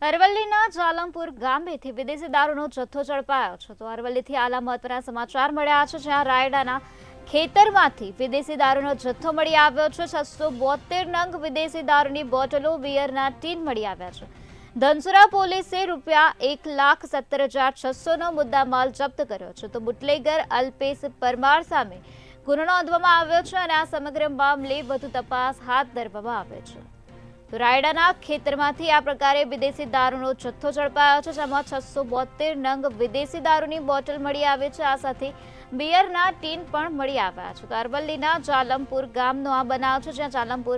અરવલ્લીના જાલમપુર ગામેથી વિદેશી દારૂનો જથ્થો ઝડપાયો છે. તો અરવલ્લીથી આલા મહત્વના સમાચાર મળ્યા છે, જ્યાં રાયડાના ખેતરમાંથી વિદેશી દારૂનો જથ્થો મળી આવ્યો છે. 672 નંગ વિદેશી દારૂની બોટલો, બિયરના ટીન મળી આવ્યા છે. ધનસુરા પોલીસે ₹1,17,600નો મુદ્દામાલ જપ્ત કર્યો છે. તો બુટલેગર અલ્પેશ પરમાર સામે ગુનો નોંધવામાં આવ્યો છે અને આ સમગ્ર મામલે વધુ તપાસ હાથ ધરવામાં આવે છે. તો રાયડાના ખેતરમાંથી આ પ્રકારે વિદેશી દારૂનો જથ્થો ઝડપાયો છે, જેમાં 672 નંગ વિદેશી દારૂની બોટલ મળી આવી છે. આ સાથે બિયરના ટીન પણ મળી આવ્યા છે. તો અરવલ્લીના જાલમપુર ગામનો આ બનાવ છે, જ્યાં જાલમપુર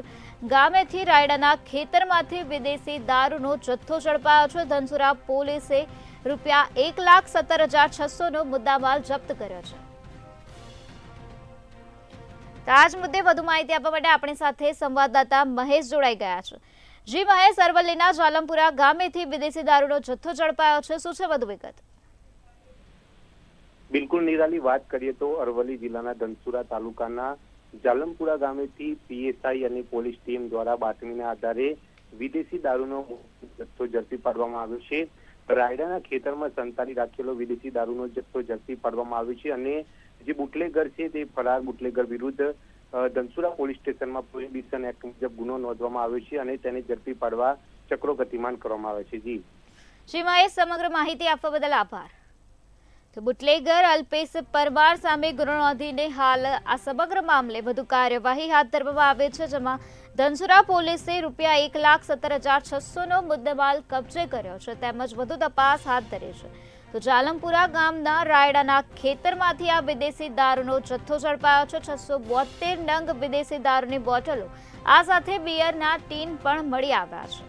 ગામેથી રાયડાના ખેતરમાંથી વિદેશી દારૂનો જથ્થો ઝડપાયો છે. ધનસુરા પોલીસે ₹1,17,600નો મુદ્દામાલ જપ્ત કર્યો છે. આજ મુદ્દે વધુ માહિતી આપવા માટે આપણી સાથે સંવાદદાતા મહેશ જોડાઈ ગયા છે. જી મહેશ, અરવલ્લીના જાલમપુરા ગામેથી વિદેશી દારૂનો જથ્થો ઝડપાયો છે, શું છે વધુ વિગત? બિલકુલ નિરાલી, વાત કરીએ તો અરવલ્લી જિલ્લાના ધનસુરા તાલુકાના જાલમપુરા ગામેથી પીએસઆઈ અને પોલીસ ટીમ દ્વારા બાતમીના આધારે વિદેશી દારૂનો જથ્થો ઝડપી પાડવામાં આવ્યો છે. રાયડાના ખેતરમાં સંતાડી રાખેલો વિદેશી દારૂનો જથ્થો ઝડપી પાડવામાં આવ્યો છે અને જે બુટલેગર છે તે ફરાર બુટલેગર વિરુદ્ધ ધનસુરા પોલીસ સ્ટેશનમાં પ્રોહિબિશન એક્ટ મુજબ ગુનો નોંધવામાં આવ્યો છે અને તેને ઝડપી પાડવા ચક્રો ગતિમાન કરવામાં આવે છે. જી મહેશ, સમગ્ર માહિતી આપવા બદલ આભાર. તો બુટલેગર અલ્પેશ પરમાર સામે ગુનો નોંધીને હાલ આ સમગ્ર મામલે વધુ કાર્યવાહી હાથ ધરવામાં આવે છે, જેમાં ધનસુરા પોલીસે ₹1,17,600નો મુદ્દામાલ કબજે કર્યો છે, તેમજ વધુ તપાસ હાથ ધરી છે. તો જાલમપુરા ગામના રાયડાના ખેતરમાંથી આ વિદેશી દારૂનો જથ્થો ઝડપાયો છે. 672 નંગ વિદેશી દારૂની બોટલો, આ સાથે બિયરના ટીન પણ મળી આવ્યા છે.